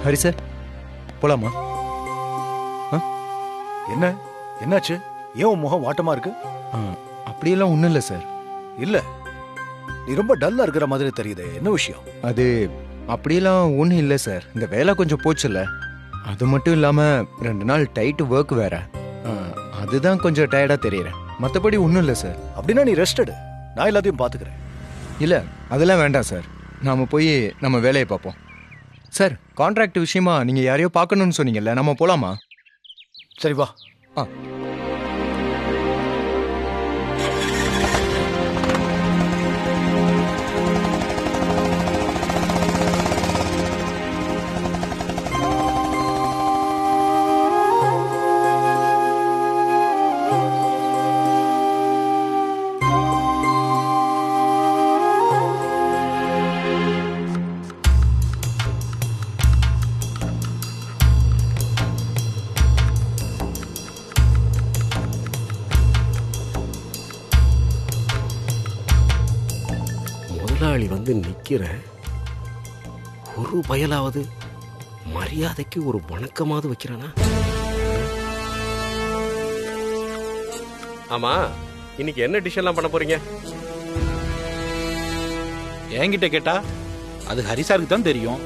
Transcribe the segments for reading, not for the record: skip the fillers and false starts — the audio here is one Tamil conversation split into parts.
ஹரி சார் போலாமா? என்ன என்னாச்சு? ஏன் உன் முகம் வாட்டமா இருக்கு? அப்படியெல்லாம் ஒன்றும் இல்லை சார். இல்ல, நீ ரொம்ப டல்லா இருக்கிற மாதிரி தெரியுது. என்ன விஷயம்? அது அப்படியெல்லாம் ஒன்றும் இல்லை சார். இந்த வேலை கொஞ்சம் போச்சுல்ல, அது மட்டும் இல்லாமல் 2 நாள் டைட்டு ஒர்க் வேற. அதுதான் கொஞ்சம் டயர்டாக தெரியுறேன். மற்றபடி ஒன்றும் இல்லை சார். அப்படின்னா நீ ரெஸ்ட் எடு, நான் எல்லாத்தையும் பார்த்துக்கிறேன். இல்லை அதெல்லாம் வேண்டாம் சார். நாம் போய் நம்ம வேலையை பார்ப்போம். சார் கான்ட்ராக்ட் விஷயமா நீங்கள் யாரையோ பார்க்கணும்னு சொன்னீங்கல்ல, நம்ம போகலாமா? சரி வா. முதலாளி வந்து நிக்கிறேன், ஒரு பயலாவது மரியாதைக்கு ஒரு வணக்கமாவது வைக்கிறானா? ஆமா, இன்னைக்கு என்ன டிஷ் எல்லாம் பண்ண போறீங்க? என்கிட்ட கேட்டா அது ஹரிசாருக்கு தான் தெரியும்.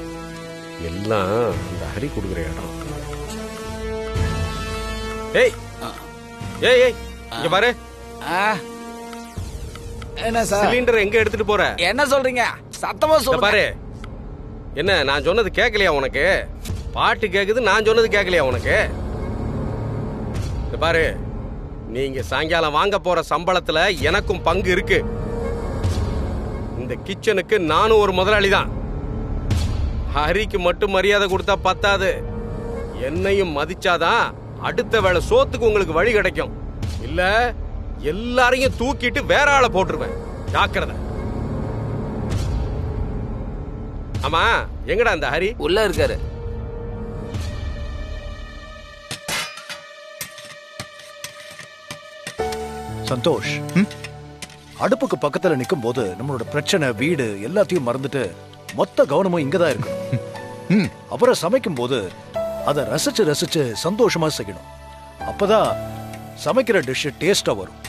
எல்லாம் இந்த ஹரி கொடுக்குற இடம். ஏய் ஏய் ஏய், இங்க பாரு. என்ன சார்? சிலிண்டர் எங்க எடுத்துட்டு போற? என்ன சொல்றீங்க? சத்தமா சொல்லுங்க. பாரு, என்ன நான் சொன்னது கேட்கலையா உனக்கு? பாட்டு கேக்குது, நான் சொன்னது கேட்கலையா உனக்கு? பாரு, நீங்க சாயங்காலம் வாங்க போற சம்பளத்துல எனக்கும் பங்கு இருக்கு. இந்த கிச்சனுக்கு நானும் ஒரு முதலாளி தான். ஹரிக்கு மட்டும் மரியாதை கொடுத்தா பத்தாது, என்னையும் மதிச்சாதான் அடுத்த வேளை சோத்துக்கு உங்களுக்கு வழி கிடைக்கும். இல்ல எல்லாரையும் தூக்கிட்டு வேற ஆளை போட்டுருவேன். ஜாக்கிரதை. ஆமா, எங்கடா இந்த ஹரி? உள்ள இருக்காரு. சந்தோஷ், அடுப்புக்கு பக்கத்துல நிக்கும் போது நம்மளோட பிரச்சனை, வீடு எல்லாத்தையும் மறந்துட்டு மொத்த கவனமும் இங்கதான் இருக்கு. அப்புறம் சமைக்கும் போது அதை ரசிச்சு ரசிச்சு சந்தோஷமா செய்யணும். அப்பதான் சமைக்கிற டிஷ் டேஸ்டா வரும்.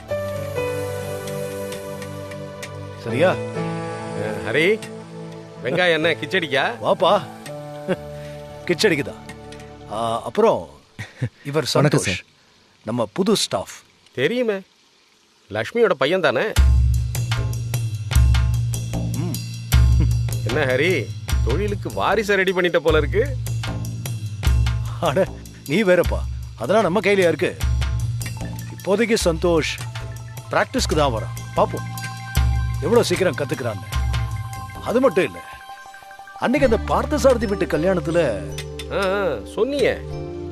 சரியா? ஹரி, வெங்காயம் என்ன கிச்சடிக்கா? வாப்பா, கிச்சடிக்குதான். அப்புறம் இவர் சந்தோஷ், நம்ம புது ஸ்டாஃப். தெரியுமே, லக்ஷ்மியோட பையன் தானே? என்ன ஹரி, தொழிலுக்கு வாரிசை ரெடி பண்ணிட்ட போல இருக்கு. அட நீ வேறப்பா, அதெல்லாம் நம்ம கையிலயா இருக்கு. இப்போதைக்கு சந்தோஷ் பிராக்டிஸ்க்கு தான் வரான். பாப்போம் எவ்வளவு சீக்கிரம் கத்துக்கிறான்னு. அது மட்டும் இல்ல, அன்னைக்கு அந்த பார்த்தசாரதி வீட்டு கல்யாணத்துல சொன்னீங்க,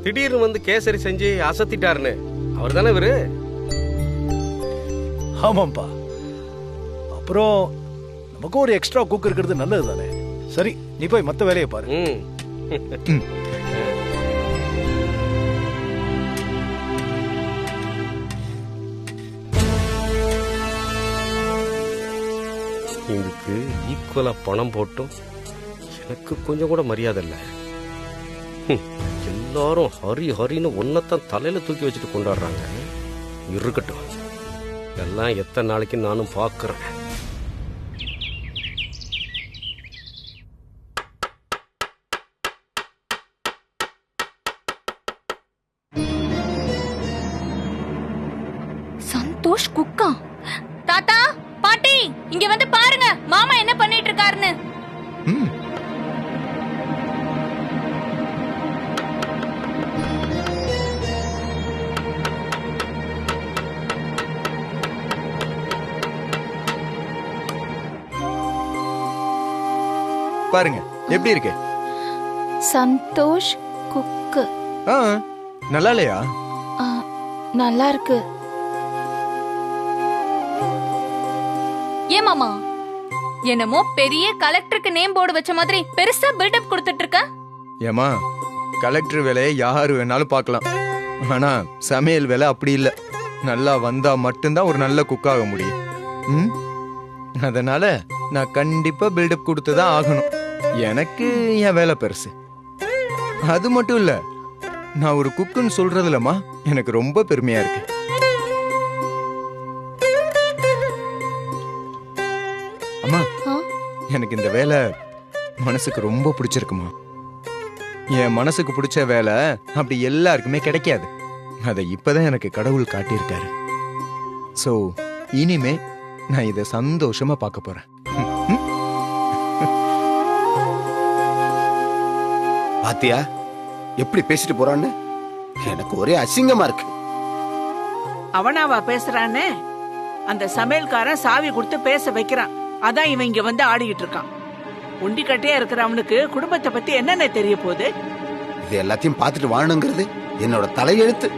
திடீர்னு வந்து கேசரி செஞ்சு அசத்திட்டாருன்னு. அவர் தானே இவரு? ஆமாம்பா. அப்புறம் நமக்கு ஒரு எக்ஸ்ட்ரா குக் இருக்கிறது நல்லது தானே. சரி, நீ போய் மத்த வேலையை பாரு. இதுக்கு ஈக்குவலா பணம் போட்டும் எனக்கு கொஞ்சம் கூட மரியாதை இல்லை. எல்லாரும் ஹரி ஹரின்னு ஒன்னத்தான் தலையில தூக்கி வச்சுட்டு கொண்டாடுறாங்க. இருக்கட்டும், எல்லாம் எத்தனை நாளைக்கு நானும் பார்க்கிறேன். சந்தோஷ் குக்கா? தாத்தா, பாட்டி, இங்க வந்து பாருங்க, மாமா என்ன பண்ணிட்டு இருக்காருன்னு. பாருங்க எப்படி இருக்கு. சந்தோஷ் குக்கு. நல்லா இல்லையா? நல்லா இருக்கு. ஏன் மாமா, என்னமோ பெரிய கலெக்டருக்கு நேம் போர்டு வச்ச மாதிரி பெருசா பில்டப் கொடுத்துட்டு இருக்க? ஏமா, கலெக்டர் வேலையை யாரு வேணாலும் பார்க்கலாம், ஆனா சமையல் வேலை அப்படி இல்லை. நல்லா வந்தா மட்டும்தான் ஒரு நல்ல குக்காக முடியும். அதனால நான் கண்டிப்பா பில்டப் கொடுத்துதான் ஆகணும். எனக்கு என் வேலை பெருசு. அது மட்டும் இல்ல, நான் ஒரு குக்குன்னு சொல்றதுலமா எனக்கு ரொம்ப பெருமையா இருக்கு. அம்மா, எனக்கு இந்த வேலை மனசுக்கு ரொம்ப பிடிச்சிருக்குமா. என் மனசுக்கு பிடிச்ச வேலை அப்படி எல்லாருக்குமே கிடைக்காது. அதை இப்பதான் எனக்கு கடவுள் காட்டியிருக்காரு. சோ இனிமே நான் இதை சந்தோஷமா பார்க்க போறேன். பாத்தியா எப்படி பேசிட்டு போறான்னு? எனக்கு ஒரே அசிங்கமா இருக்கு. அவனாவா பேசுறான்னு? அந்த சமையல்காரன் சாவி கொடுத்து பேச வைக்கிறான். அதான் இவன் இங்க வந்து ஆடிக்கிட்டு இருக்கான். உண்டி கட்டையா இருக்கிறவனுக்கு குடும்பத்தை பத்தி என்னென்ன தெரிய போகுது? இது எல்லாத்தையும் பார்த்துட்டு வாழணுங்கிறது என்னோட தலையெழுத்து.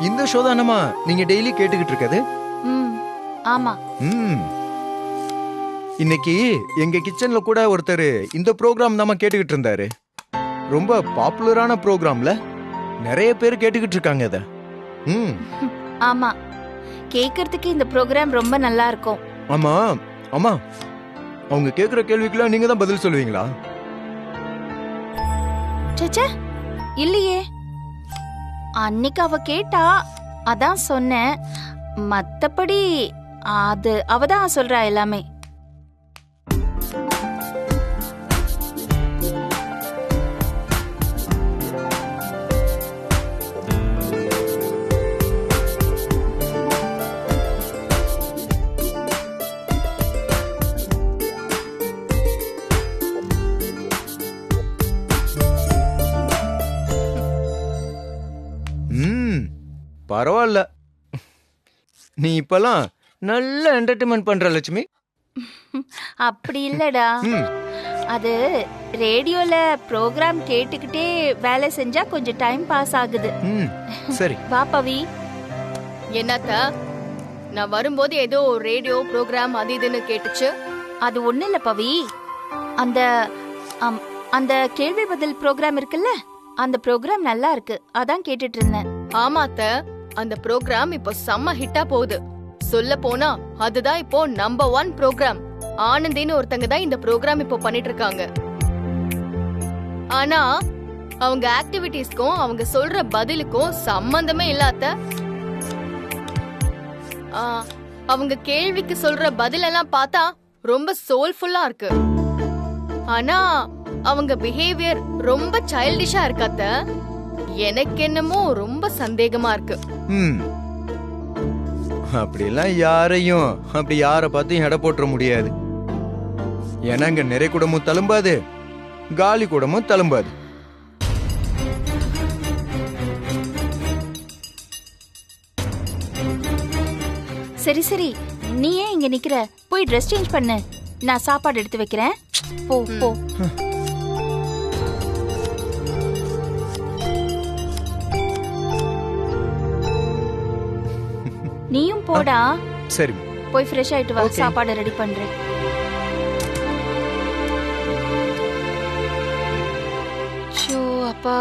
இந்த ஷோ தானமா நீங்க டெய்லி கேட்டுக்கிட்டு இருக்கது? ஆமா. இன்னைக்கு எங்க கிச்சன்ல கூட ஒருத்தர் இந்த ப்ரோக்ராம் தான் கேட்டுக்கிட்டு இருந்தாரு. ரொம்ப பாப்புலரான ப்ரோக்ராம்ல நிறைய பேர் கேட்டுக்கிட்டு இருக்காங்க இத. ஆமா, கேக்குறதுக்கு இந்த ப்ரோக்ராம் ரொம்ப நல்லா இருக்கும். ஆமா ஆமா, அவங்க கேக்குற கேள்விக்குலாம் நீங்க தான் பதில் சொல்லுவீங்களா? சச்சா, இல்லையே. அன்னைக்கு அவ கேட்டா அதான் சொன்னேன். மத்தபடி அது அவதான் சொல்றா எல்லாமே. பரவாயில்ல, நீ இப்பெல்லாம் நல்ல என்டர்டைன்மெண்ட் பண்ற லட்சுமி. அப்படி இல்லடா, அது ரேடியோல ப்ரோக்ராம் கேட்டுக்கிட்டே வேலை செஞ்சா கொஞ்சம் டைம் பாஸ் ஆகுது. சரி வா பவி. என்னத்த, நான் வரும்போது ஏதோ ரேடியோ ப்ரோக்ராம் அது இதுன்னு கேட்டுச்சு. அது ஒண்ணு இல்ல பவி, அந்த அந்த கேள்வி பதில் ப்ரோக்ராம் இருக்குல்ல, அந்த ப்ரோக்ராம் நல்லா இருக்கு, அதான் கேட்டுட்டு இருந்தேன். ஆமாத்த, அந்த ப்ரோக்ராம் இப்போ செம்ம ஹிட்டா போகுது. சொல்ல போனா அதுதான் இப்போ நம்பர் 1 ப்ரோக்ராம். ஆனந்தின்னு ஒருத்தங்க தான் இந்த ப்ரோக்ராம் இப்போ பண்ணிட்டு இருக்காங்க. ஆனா அவங்க ஆக்டிவிட்டீஸ்க்கும் அவங்க சொல்ற பதிலுக்கும் சம்பந்தமே இல்லாத, அவங்க கேள்விக்கு சொல்ற பதில் எல்லாம் பார்த்தா ரொம்ப சோல்ஃபுல்லா இருக்கு. ஆனா அவங்க பிஹேவியர் ரொம்ப சைல்டிஷா இருக்காத்த. எனக்கு என்னமோ ரொம்ப சந்தேகமா இருக்கு. அப்படிலாம் யாரையும் அப்படி யாரை பார்த்து எடை போட்டுற முடியாது. ஏன்னா இங்க நிறைய குடமும் தழும்பாது, காலி குடமும் தழும்பாது. சரி சரி, நீ ஏன் இங்க நிக்கிற? போய் ட்ரெஸ் சேஞ்ச் பண்ணு, நான் சாப்பாடு எடுத்து வைக்கிறேன். போ போ. நீயும் போடா. சரி, போய் ஃப்ரெஷ் ஆயிட்டு வா, சாப்பாடு ரெடி பண்றேன். ஷோ அப்பா,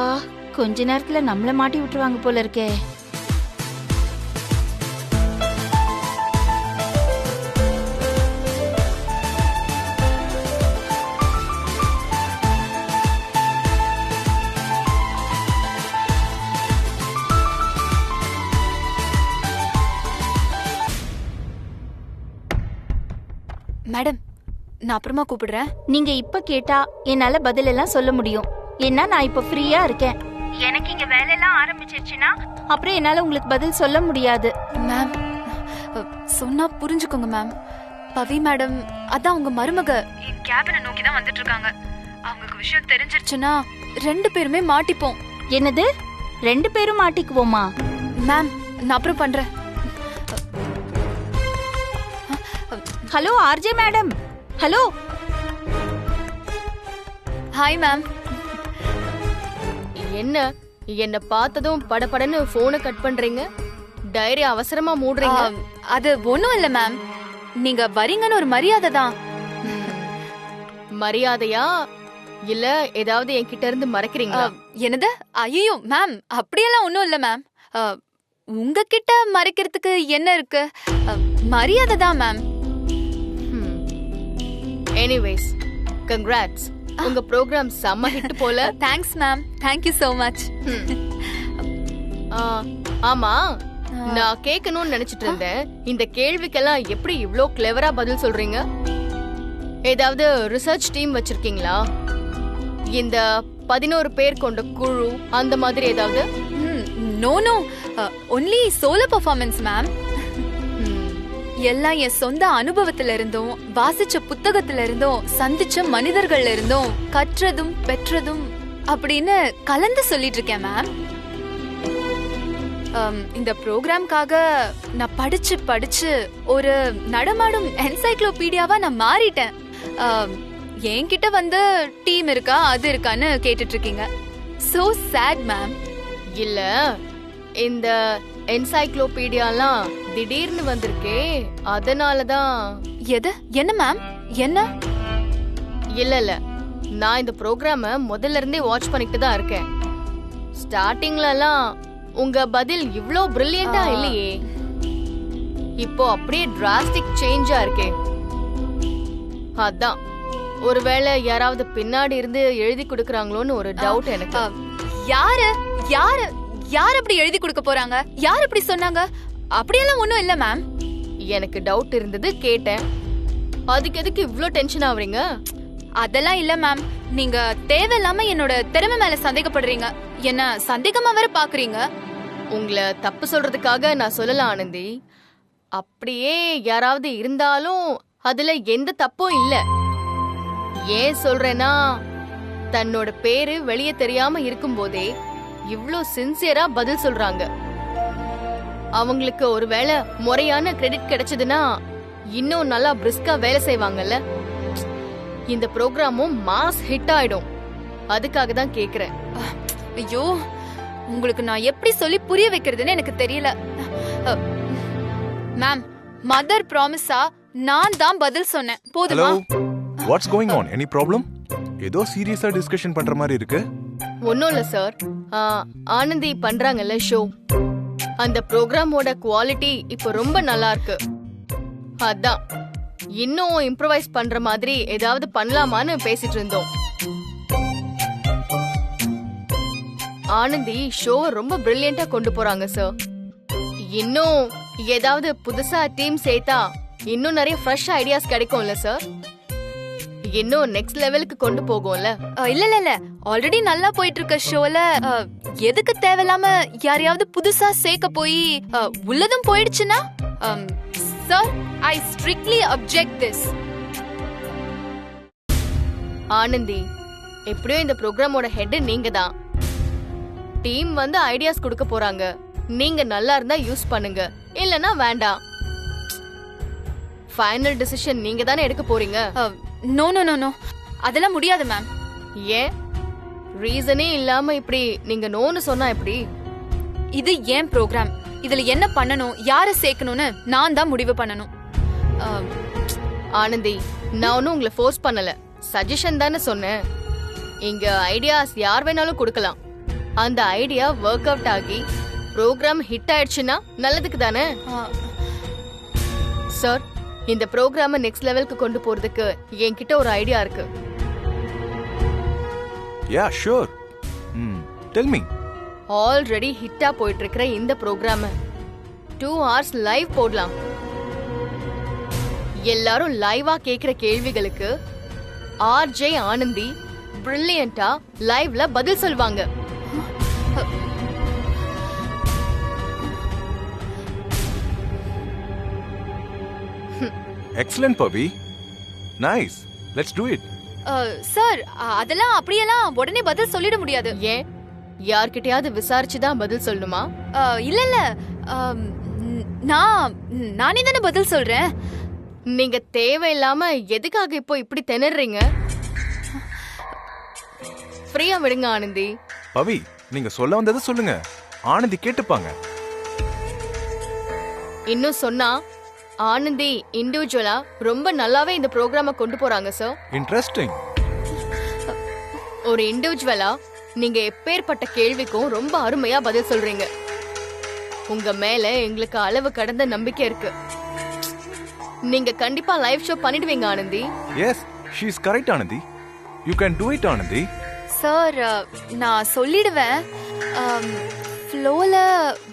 கொஞ்ச நேரத்துல நம்மள மாட்டி விட்டுருவாங்க போல இருக்கே. மேடம், நான் அப்புறமா கூப்பிடுறேன். நீங்க இப்ப கேட்டா என்னால பதில் எல்லாம் சொல்ல முடியும். ஏன்னா நான் இப்ப ஃப்ரீயா இருக்கேன். எனக்கு இங்க வேலை எல்லாம் ஆரம்பிச்சிருச்சுன்னா அப்புறம் என்னால உங்களுக்கு பதில் சொல்ல முடியாது. மேம், சொன்னா புரிஞ்சுக்கோங்க மேம். பவி மேடம் அதான் உங்க மருமக என் கேபினை நோக்கி தான் வந்துட்டு இருக்காங்க. அவங்களுக்கு விஷயம் தெரிஞ்சிருச்சுன்னா 2 பேருமே மாட்டிப்போம். என்னது, 2 பேரும் மாட்டிக்குவோமா? மேம், நான் அப்புறம் பண்றேன். Hello RJ madam, hello. Hi ma'am. என்ன பார்த்ததும் படபடன்னு போனை கட் பண்றீங்க? டைரி அவசரமா மூடுறீங்க? அது ஒண்ணும் இல்ல மேம். நீங்க வரீங்கன்னு ஒரு மரியாதை தான். மரியாதையா இல்ல ஏதாவது என்கிட்ட இருந்து மறைக்கிறீங்களா? என்னது? ஐயோ மேம், அப்படியெல்லாம் ஒண்ணும் இல்ல மேம். உங்ககிட்ட மறைக்கிறதுக்கு என்ன இருக்கு? மரியாதை தான் மேம். Anyways, congrats. உங்க ப்ரோக்ராம் செம்ம ஹிட் போல. Thanks ma'am. Thank you so much. ஆமா, நான் கேட்கணும்னு நினைச்சிட்டு இருந்தேன். இந்த கேள்விக்கெல்லாம் எப்படி இவ்ளோ கிளவரா பதில் சொல்றீங்க? ஏதாவது ரிசர்ச் டீம் வச்சிருக்கீங்களா? இந்த 11 பேர் கொண்ட குழு அந்த மாதிரி ஏதாவது? No no, only solo performance ma'am. எல்லாம் என் சொந்த அனுபவத்துல இருந்தும், வாசிச்ச புத்தகத்துல இருந்தும், சந்திச்ச மனிதர்கள்ல இருந்தும், கற்றதும் பெற்றதும் அப்படின்னு கலந்து சொல்லிட்டு இருக்கேன் மேம். இந்த ப்ரோக்ராம்காக நான் படிச்சு ஒரு நடமாடும் என்சைக்ளோபீடியாவா நான் மாறிட்டேன். என்கிட்ட வந்து டீம் இருக்கா அது இருக்கான்னு கேட்டுட்டு இருக்கீங்க. So sad ma'am. இல்ல, இந்த என்சைக்ளோபீடியாலாம் திடீர்னு வந்திருக்கே, அதனாலதான். எது? என்ன மேம்? என்ன? இல்ல, நான் இந்த ப்ரோக்ராம முதல்ல இருந்தே வாட்ச் பண்ணிட்டு தான் இருக்கேன். ஸ்டார்டிங்லலாம் உங்க பதில் இவ்ளோ பிரில்லியண்டா இல்லையே. இப்போ அப்படியே டிராஸ்டிக் சேஞ்சா இருக்கே. அதான் ஒருவேளை யாராவது பின்னாடி இருந்து எழுதி கொடுக்கறாங்களோன்னு ஒரு டவுட் எனக்கு. யாரு யாரு யார் அப்படி எழுதி கொடுக்க போறாங்க? யார் அப்படி சொன்னாங்க? அப்படியெல்லாம் ஒண்ணும் இல்ல மேம். எனக்கு டவுட் இருந்தது, கேட்டேன். அதுக்கு எதுக்கு இவ்ளோ டென்ஷன் ஆவறீங்க? அதெல்லாம் இல்ல மேம். நீங்க தேவையில்லாம என்னோட திறமை மேல சந்தேகப்படுறீங்க. என்ன சந்தேகமா வேற பாக்குறீங்க. உங்களை தப்பு சொல்றதுக்காக நான் சொல்லலாம் ஆனந்தி. அப்படியே யாராவது இருந்தாலும் அதுல எந்த தப்பும் இல்ல. ஏன் சொல்றேன்னா, தன்னோட பேரு வெளியே தெரியாம இருக்கும் போதே இவ்ளோ சின்சியரா பதில் சொல்றாங்க. அவங்களுக்கு ஒருவேளை முறையான கிரெடிட் கிடைச்சதுன்னா இன்னும் நல்லா பிரிஸ்கா வேலை செய்வாங்கல்ல. இந்த ப்ரோக்ராமும் மாஸ் ஹிட் ஆயிடும். அதுக்காக தான் கேக்குறேன். ஐயோ, உங்களுக்கு நான் எப்படி சொல்லி புரிய வைக்கிறதுன்னு எனக்கு தெரியல மேம். மதர் ப்ராமிஸா நான் தான் பதில் சொன்னேன். போதுமா? What's going on? Any problem? ஏதோ சீரியஸா டிஸ்கஷன் பண்ற மாதிரி இருக்கு. ஒன்னும் இல்ல சார். ஆனந்தி பண்றாங்கல்ல ஷோ, அந்த ப்ரோக்ராமோட குவாலிட்டி இப்போ ரொம்ப நல்லா இருக்கு. அதான் இன்னும் இம்ப்ரவைஸ் பண்ற மாதிரி ஏதாவது பண்ணலாமான்னு பேசிட்டு இருந்தோம். ஆனந்தி ஷோ ரொம்ப பிரில்லியண்டா கொண்டு போறாங்க சார். இன்னும் ஏதாவது புதுசா டீம் சேர்த்தா இன்னும் நிறைய ஃப்ரெஷ் ஐடியாஸ் கிடைக்கும்ல சார். இன்னும் நெக்ஸ்ட் லெவலுக்கு கொண்டு போகும்ல. இல்ல, ஆல்ரெடி நல்லா போயிட்டு இருக்க ஷோல எதுக்கு தேவையில்லாம யாரையாவது புதுசா சேர்க்க போய் உள்ளதும் போயிடுச்சுன்னா sir, I strictly object this. Anandhi, எப்படியோ இந்த ப்ரோக்ராமோட ஹெட் நீங்க தான். டீம் வந்து ஐடியாஸ் கொடுக்க போறாங்க. நீங்க நல்லா இருந்தா யூஸ் பண்ணுங்க, இல்லனா வேண்டாம். ஃபைனல் டிசிஷன் நீங்க தானே எடுக்க போறீங்க. நோ நோ நோ நோ, அதெல்லாம் முடியாது மேம். ஏன்? ரீசனே இல்லாம இப்படி நீங்க நோன்னு சொன்னா எப்படி? இது ஏன் ப்ரோக்ராம். இதுல என்ன பண்ணணும், யாரை சேர்க்கணும்னு நான் தான் முடிவு பண்ணணும். ஆனந்தி, நான் ஒன்னும் உங்களை ஃபோர்ஸ் பண்ணல, சஜஷன் தானே சொன்னேன். இங்க ஐடியாஸ் யார் வேணாலும் கொடுக்கலாம். அந்த ஐடியா ஒர்க் அவுட் ஆகி ப்ரோக்ராம் ஹிட் ஆயிடுச்சுன்னா நல்லதுக்கு தானே. சார், இந்த ப்ரோக்ராம நெக்ஸ்ட் லெவலுக்கு கொண்டு போறதுக்கு என்கிட்ட ஒரு ஐடியா இருக்கு. Yeah sure. Tell me. Already ஹிட்டா போயிட்டு இருக்கிற இந்த ப்ரோக்ராம 2 hours லைவ் போடலாம். எல்லாரும் லைவா கேக்குற கேள்விகளுக்கு ஆர்ஜே ஆனந்தி பிரில்லியண்டா லைவ்ல பதில் சொல்வாங்க. Excellent Pavi. Nice. Let's to it. Sir, அதெல்லாம் அப்படியெல்லாம் உடனே பதில் சொல்லிட முடியாது. ஏன்? யார்கிட்டயாவது விசாரிச்சு தான் பதில் சொல்லணுமா? இல்ல இல்ல, நானே தானே பதில் சொல்றேன். நீங்க தேவையில்லாம எதுக்காக இப்போ இப்படி திணறீங்க? ஃப்ரீயா விடுங்க ஆனந்தி. பவி நீங்க சொல்ல வந்ததை சொல்லுங்க, ஆனந்தி கேட்டுப்பாங்க. இன்னும் சொன்னா ஆனந்தி இண்டிவிஜுவலா ரொம்ப நல்லாவே இந்த ப்ரோக்ராம கொண்டு போறாங்க சார். இன்ட்ரெஸ்டிங். ஒரு இண்டிவிஜுவலா நீங்க எப்பேற்பட்ட கேள்விக்கும் ரொம்ப அருமையா பதில் சொல்றீங்க. உங்க மேல எங்களுக்கு அளவு கடந்த நம்பிக்கை இருக்கு. நீங்க கண்டிப்பா லைவ் ஷோ பண்ணிடுவீங்க Anandhi. Yes, she is correct Anandhi. You can do it Anandhi. Sir நான் சொல்லிடுவேன். ஃப்ளோல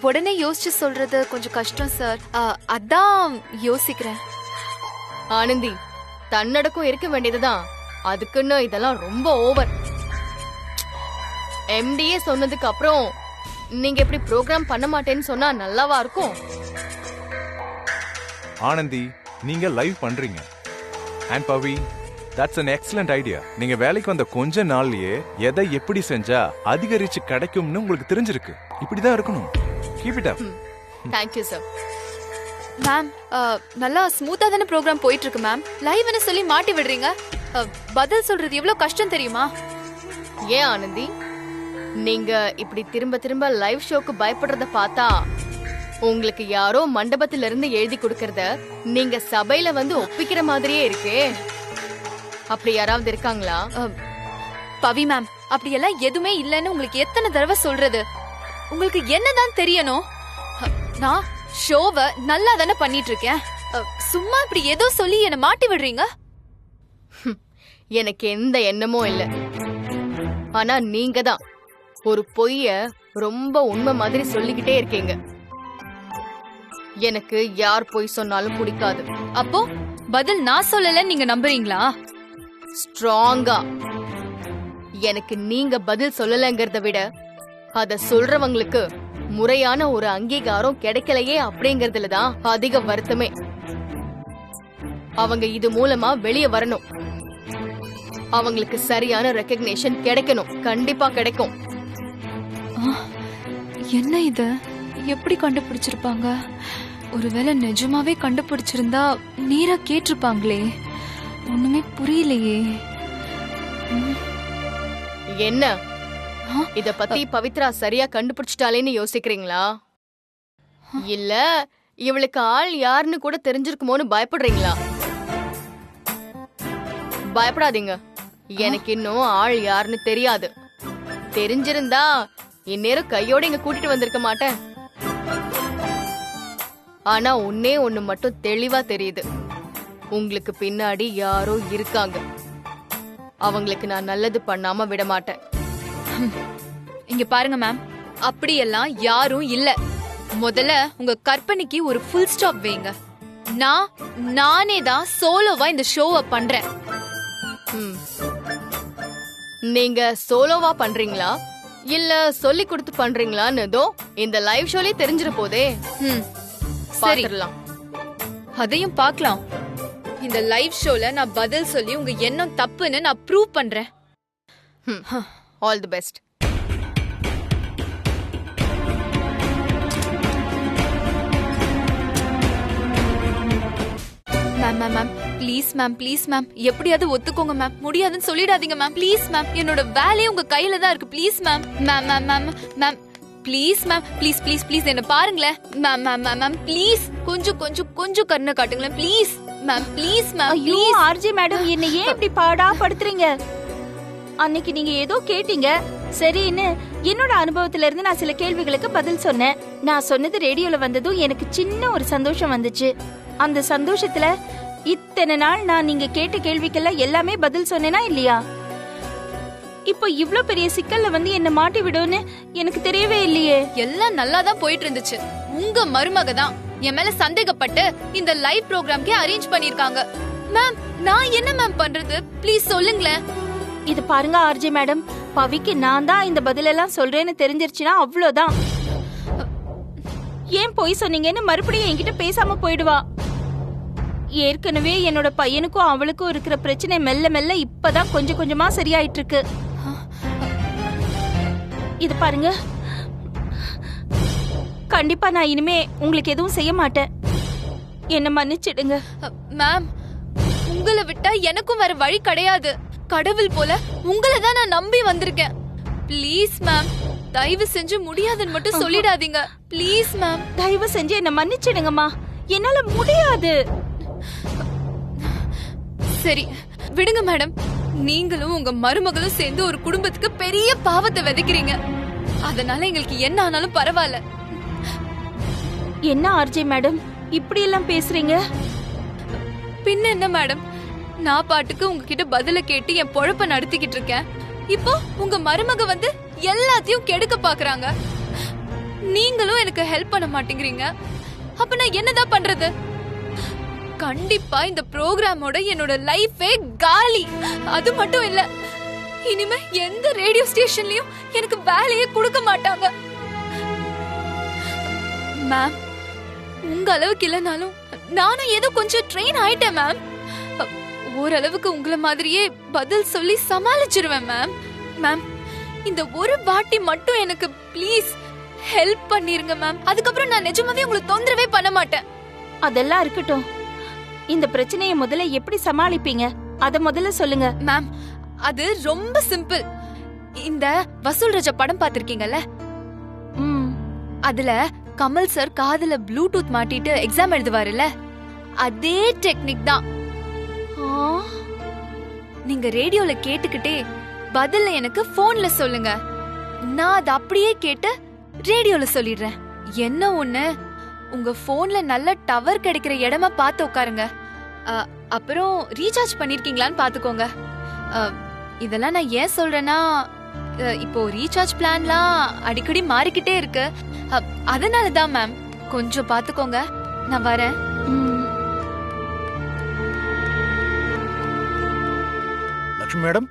உடனே யோசிச்சு சொல்றது கொஞ்சம் கஷ்டம் சார். அதான் யோசிக்கிறேன். ஆனந்தி தன்னடக்கம் இருக்க வேண்டியதுதான். அதுக்குன்னு இதெல்லாம் ரொம்ப ஓவர். எம்டிஏ சொன்னதுக்கு அப்புறம் நீங்க எப்படி ப்ரோக்ராம் பண்ண மாட்டேன்னு சொன்னா நல்லாவா இருக்கும்? ஆனந்தி நீங்க லைவ் பண்றீங்க. And Pavi, that's an excellent idea. நீங்க வேலைக்கு வந்த கொஞ்ச நாள்லயே எதை எப்படி செஞ்சா அதிகரிச்சு கிடைக்கும்னு உங்களுக்கு தெரிஞ்சிருக்கு. இப்படிதான் இருக்கணும். Keep it up. Thank you sir. Ma'am நல்லா ஸ்மூத்தா தான ப்ரோக்ராம் போயிட்டு இருக்கு மேம். லைவ்னு சொல்லி மாட்டி விடுறீங்க. பதில் சொல்றது எவ்வளவு கஷ்டம் தெரியுமா? ஏன் ஆனந்தி நீங்க இப்படி திரும்ப திரும்ப லைவ் ஷோக்கு பயப்படுறத பார்த்தா உங்களுக்கு யாரோ மண்டபத்துல இருந்து எழுதி கொடுக்கறத நீங்க சபையில வந்து ஒப்பிக்கிற மாதிரியே இருக்கே. அப்படி யாராவது இருக்காங்களா? பவி மேம் அப்படியெல்லாம் எதுவுமே இல்லைன்னு உங்களுக்கு எத்தனை தடவை சொல்றது? உங்களுக்கு என்னதான் தெரியணும்? நான் ஷோவை நல்லா தானே பண்ணிட்டு இருக்கேன். சும்மா இப்படி ஏதோ சொல்லி என்ன மாட்டி விடுறீங்க. எனக்கு எந்த எண்ணமும் இல்ல. ஆனா நீங்க தான் ஒரு பொய்ய ரொம்ப உண்மை மாதிரி சொல்லிக்கிட்டே இருக்கீங்க. எனக்கு யார் பொய் சொன்னாலும் பிடிக்காது. அப்போ பதில் நான் சொல்லல நீங்க நம்புறீங்களா? ஸ்ட்ராங்கா எனக்கு நீங்க பதில் சொல்லலங்கிறத விட அத சொல்றவங்களுக்கு முறையான ஒரு அங்கீகாரம் கிடைக்கலையே அப்படிங்கறதுல தான் அதிக வருத்தமே. அவங்க இது மூலமா வெளியே வரணும். அவங்களுக்கு சரியான ரெகக்னிஷன் கிடைக்கணும். கண்டிப்பா கிடைக்கும். என்ன இது? எப்படி கண்டுபிடிச்சிருப்பாங்க? ஒருவேளை நிஜமாவே கண்டுபிடிச்சிருந்தா நேரா கேட்டிருப்பாங்களே. ஒண்ணுமே புரியலையே. என்ன இத பத்தி பவித்ரா சரியா கண்டுபிடிச்சிட்டாலேன்னு யோசிக்கிறீங்களா? இல்ல இவளுக்கு ஆள் யாருன்னு கூட தெரிஞ்சிருக்குமோன்னு பயப்படுறீங்களா? பயப்படாதீங்க. எனக்கு இன்னும் ஆள் யாருன்னு தெரியாது. தெரிஞ்சிருந்தா இந்நேரம் கையோட இங்க கூட்டிட்டு வந்திருக்க மாட்டேன். ஆனா ஒன்னே ஒண்ணு மட்டும் தெளிவா தெரியுது. உங்களுக்கு பின்னாடி யாரோ இருக்காங்க. அவங்களுக்கு நான் நல்லது பண்ணாம விட மாட்டேன். இங்க பாருங்க மேம், அப்படியெல்லாம் யாரும் இல்ல. முதல்ல உங்க கற்பனைக்கு ஒரு ஃபுல் ஸ்டாப் வைங்க. நானே தான் சோலோவா இந்த ஷோவை பண்றேன். நீங்க சோலோவா பண்றீங்களா இல்ல சொல்லி கொடுத்து பண்றீங்களான்னு இந்த லைவ் ஷோலயே தெரிஞ்சிர போதே. பாத்துறலாம். அதையும் பார்க்கலாம். இந்த லைவ் ஷோல நான் பதில் சொல்லி உங்க எண்ணம் தப்புன்னு நான் ப்ரூவ் பண்றேன். All the best. Ma'am please ma'am எப்படியாவது ஒத்துக்கோங்க மேம். முடியாதுன்னு சொல்லிடாதீங்க மேம். ப்ளீஸ் மேம், என்னோட வேலையே உங்க கையில தான் இருக்கு. Please ma'am. Please ma'am, please என்ன பாருங்களேன். மேம் ப்ளீஸ் கொஞ்சம் கருணை காட்டுங்களேன். Please ma'am. ஐயோ ஆர்ஜி மேடம், என்ன ஏன் இப்படி பாடா படுத்துறீங்க? அன்னைக்கு நீங்க ஏதோ கேட்டீங்க, சரின்னு என்னோட அனுபவத்துல இருந்து நான் சில கேள்விகளுக்கு பதில் சொன்னேன். நான் சொன்னது ரேடியோல வந்ததும் எனக்கு சின்ன ஒரு சந்தோஷம் வந்துச்சு. அந்த சந்தோஷத்துல இத்தனை நாள் நான் நீங்க கேட்ட கேள்விக்கெல்லாம் எல்லாமே பதில் சொன்னேனா இல்லையா? இப்போ இவ்ளோ பெரிய சிக்கல்ல வந்து என்ன மாட்டி விடுன்னு எனக்கு தெரியவே இல்லையே. எல்லாம் நல்லா தான் போயிட்டு இருந்துச்சு. உங்க மருமக தான் என் மேல சந்தேகப்பட்டு இந்த லைவ் ப்ரோக்ராம்க்கே அரேஞ்ச் பண்ணிருக்காங்க. மேம் நான் என்ன மேம் பண்றது? ப்ளீஸ் சொல்லுங்களேன். இது பாருங்க ஆர்ஜி மேடம், பவிக்கு நான் தான் இந்த பதிலெல்லாம் சொல்றேன்னு தெரிஞ்சிருச்சுன்னா அவ்வளோதான். ஏன் போய் சொன்னீங்கன்னு மறுபடியும் என்கிட்ட பேசாம போயிடுவா. ஏற்கனவே என்னோட பையனுக்கும் அவளுக்கும் இருக்கிற பிரச்சனை மெல்ல மெல்ல இப்பதான் கொஞ்சம் கொஞ்சமா சரியாயிட்டு இருக்கு. இது பாருங்க, கண்டிப்பா நான் இனிமே உங்களுக்கு எதுவும் செய்ய மாட்டேன். என்ன மன்னிச்சிடுங்க. மேம் உங்களை விட்டா எனக்கும் வேற வழி கிடையாது. கடவுள் போல உங்களை தான் நான் நம்பி வந்திருக்கேன். ப்ளீஸ் மேம், தயவு செஞ்சு முடியாதுன்னு மட்டும் சொல்லிடாதீங்க. ப்ளீஸ் மேம், தயவு செஞ்சு என்ன மன்னிச்சிடுங்கம்மா, என்னால முடியாது. சரி விடுங்க மேடம். நீங்களும் உங்க மருமகளும் சேர்ந்து ஒரு குடும்பத்துக்கு பெரிய பாவத்தை விதைக்கிறீங்க. அதனால எங்களுக்கு என்ன ஆனாலும் பரவாயில்ல. என்ன ஆர்ஜே மேடம் இப்படி எல்லாம் பேசுறீங்க? பின்ன என்ன மேடம், நான் பாட்டுக்கு உங்ககிட்ட பதில கேட்டு என் பொழப்ப நடத்திக்கிட்டு இருக்கேன். இப்போ உங்க மருமக வந்து எல்லாத்தையும் கெடுக்க பாக்குறாங்க. நீங்களும் எனக்கு ஹெல்ப் பண்ண மாட்டேங்கிறீங்க. அப்ப நான் என்னதான் பண்றது? கண்டிப்பா இந்த ப்ரோக்ராமோட என்னோட லைஃபே காலி. அது மட்டும் இல்ல, இனிமே எந்த ரேடியோ ஸ்டேஷன்லயும் எனக்கு வேலையே கொடுக்க மாட்டாங்க. மேம், உங்க அளவுக்கு இல்லனாலும் நானும் ஏதோ கொஞ்சம் ட்ரெயின் ஆயிட்டேன் மேம். ஓரளவுக்கு உங்களை மாதிரியே பதில் சொல்லி சமாளிச்சிருவேன் மேம். மேம், இந்த ஒரு வாட்டி மட்டும் எனக்கு ப்ளீஸ் ஹெல்ப் பண்ணிருங்க மேம். அதுக்கப்புறம் நான் நிஜமாவே உங்களை தொந்தரவே பண்ண மாட்டேன். அதெல்லாம் இருக்கட்டும், இந்த பிரச்சனையை முதல்ல எப்படி சமாளிப்பீங்க அத முதல்ல சொல்லுங்க. மேம், அது ரொம்ப சிம்பிள். இந்த வசூல் ராஜா படம் பாத்திருக்கீங்கல்ல? அதுல கமல் சார் காதுல ப்ளூடூத் மாட்டிட்டு எக்ஸாம் எழுதுவாருல்ல, அதே டெக்னிக் தான். நீங்க ரேடியோல கேட்டுக்கிட்டே பதில எனக்கு போன்ல சொல்லுங்க. நான் அதை அப்படியே கேட்டு ரேடியோல சொல்லிடுறேன். என்ன ஒண்ணு, உங்க போன்ல நல்ல டவர் கிடைக்கிற இடமா பார்த்து உட்காருங்க. அப்புறம் ரீசார்ஜ் பண்ணிருக்கீங்களான்னு பாத்துக்கோங்க. இதெல்லாம் நான் ஏன் சொல்றேன்னா, இப்போ ரீசார்ஜ் பிளான்லாம் அடிக்கடி மாறிக்கிட்டே இருக்கு. அதனாலதான் மேம், கொஞ்சம் பாத்துக்கோங்க. நான் வரேன். லட்சுமி மேடம்,